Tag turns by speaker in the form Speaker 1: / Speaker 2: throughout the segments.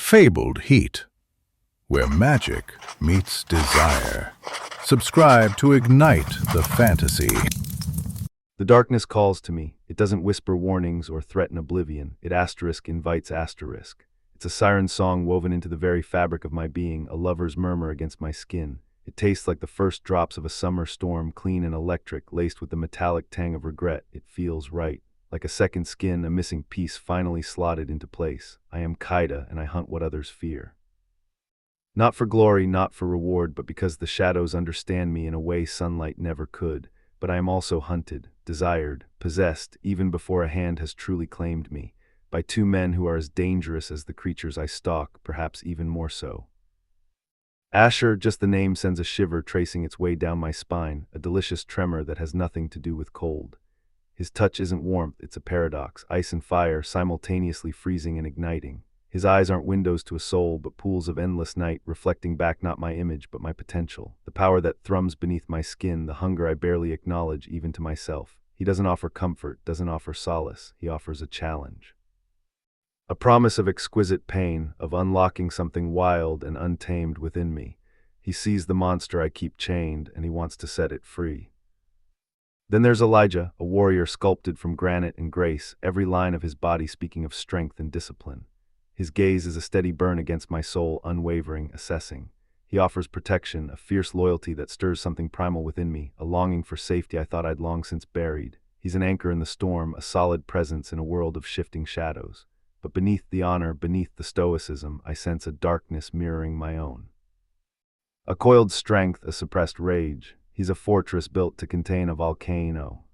Speaker 1: fabled heat, where magic meets desire. Subscribe to ignite the fantasy.
Speaker 2: The darkness calls to me. It doesn't whisper warnings or threaten oblivion. It invites asterisk. It's a siren song woven into the very fabric of my being, a lover's murmur against my skin. It tastes like the first drops of a summer storm, clean and electric, laced with the metallic tang of regret. It feels right. Like a second skin, a missing piece finally slotted into place. I am Kaida, and I hunt what others fear. Not for glory, not for reward, but because the shadows understand me in a way sunlight never could. But I am also hunted, desired, possessed, even before a hand has truly claimed me, by two men who are as dangerous as the creatures I stalk, perhaps even more so. Asher, just the name sends a shiver tracing its way down my spine, a delicious tremor that has nothing to do with cold. His touch isn't warmth, it's a paradox, ice and fire simultaneously freezing and igniting. His eyes aren't windows to a soul, but pools of endless night, reflecting back not my image, but my potential. The power that thrums beneath my skin, the hunger I barely acknowledge even to myself. He doesn't offer comfort, doesn't offer solace. He offers a challenge. A promise of exquisite pain, of unlocking something wild and untamed within me. He sees the monster I keep chained, and he wants to set it free. Then there's Elijah, a warrior sculpted from granite and grace, every line of his body speaking of strength and discipline. His gaze is a steady burn against my soul, unwavering, assessing. He offers protection, a fierce loyalty that stirs something primal within me, a longing for safety I thought I'd long since buried. He's an anchor in the storm, a solid presence in a world of shifting shadows. But beneath the honor, beneath the stoicism, I sense a darkness mirroring my own. A coiled strength, a suppressed rage. He's a fortress built to contain a volcano.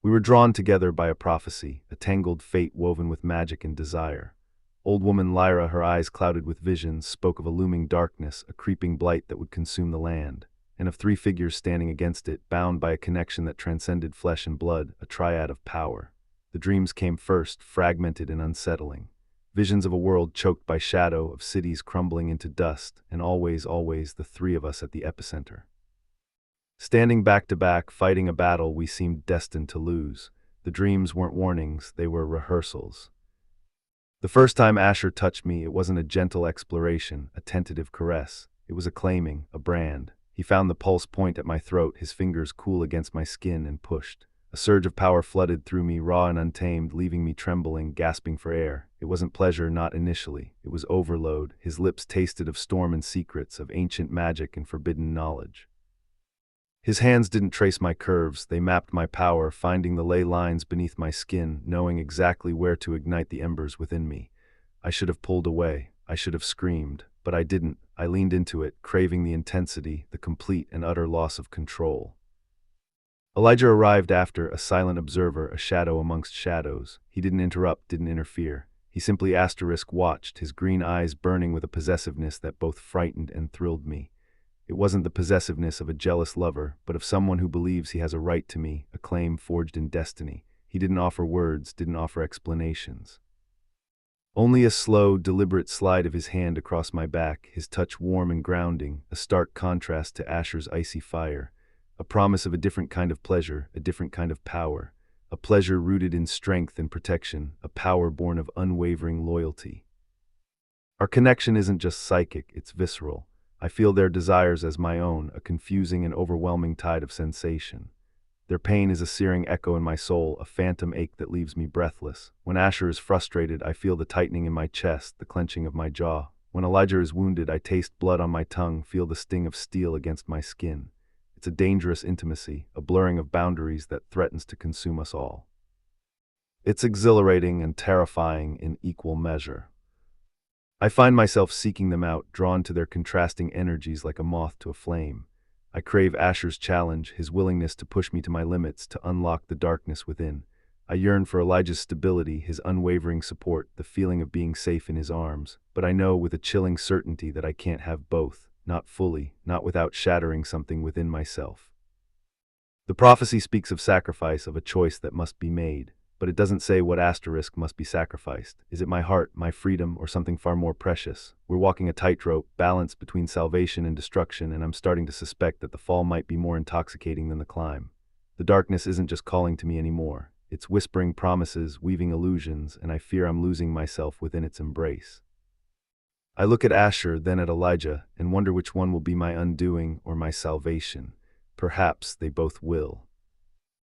Speaker 2: We were drawn together by a prophecy, a tangled fate woven with magic and desire. Old woman Lyra, her eyes clouded with visions, spoke of a looming darkness, a creeping blight that would consume the land, and of three figures standing against it, bound by a connection that transcended flesh and blood, a triad of power. The dreams came first, fragmented and unsettling. Visions of a world choked by shadow, of cities crumbling into dust, and always, always the three of us at the epicenter. Standing back to back, fighting a battle we seemed destined to lose. The dreams weren't warnings, they were rehearsals. The first time Asher touched me, it wasn't a gentle exploration, a tentative caress. It was a claiming, a brand. He found the pulse point at my throat, his fingers cool against my skin, and pushed. A surge of power flooded through me, raw and untamed, leaving me trembling, gasping for air. It wasn't pleasure, not initially. It was overload. His lips tasted of storm and secrets, of ancient magic and forbidden knowledge. His hands didn't trace my curves, they mapped my power, finding the ley lines beneath my skin, knowing exactly where to ignite the embers within me. I should have pulled away, I should have screamed, but I didn't. I leaned into it, craving the intensity, the complete and utter loss of control. Elijah arrived after, a silent observer, a shadow amongst shadows. He didn't interrupt, didn't interfere. He simply watched, his green eyes burning with a possessiveness that both frightened and thrilled me. It wasn't the possessiveness of a jealous lover, but of someone who believes he has a right to me, a claim forged in destiny. He didn't offer words, didn't offer explanations. Only a slow, deliberate slide of his hand across my back, his touch warm and grounding, a stark contrast to Asher's icy fire, a promise of a different kind of pleasure, a different kind of power, a pleasure rooted in strength and protection, a power born of unwavering loyalty. Our connection isn't just psychic, it's visceral. I feel their desires as my own, a confusing and overwhelming tide of sensation. Their pain is a searing echo in my soul, a phantom ache that leaves me breathless. When Asher is frustrated, I feel the tightening in my chest, the clenching of my jaw. When Elijah is wounded, I taste blood on my tongue, feel the sting of steel against my skin. It's a dangerous intimacy, a blurring of boundaries that threatens to consume us all. It's exhilarating and terrifying in equal measure. I find myself seeking them out, drawn to their contrasting energies like a moth to a flame. I crave Asher's challenge, his willingness to push me to my limits, to unlock the darkness within. I yearn for Elijah's stability, his unwavering support, the feeling of being safe in his arms. But I know with a chilling certainty that I can't have both, not fully, not without shattering something within myself. The prophecy speaks of sacrifice, of a choice that must be made. But it doesn't say what asterisk must be sacrificed. Is it my heart, my freedom, or something far more precious? We're walking a tightrope, balanced between salvation and destruction, and I'm starting to suspect that the fall might be more intoxicating than the climb. The darkness isn't just calling to me anymore. It's whispering promises, weaving illusions, and I fear I'm losing myself within its embrace. I look at Asher, then at Elijah, and wonder which one will be my undoing or my salvation. Perhaps they both will.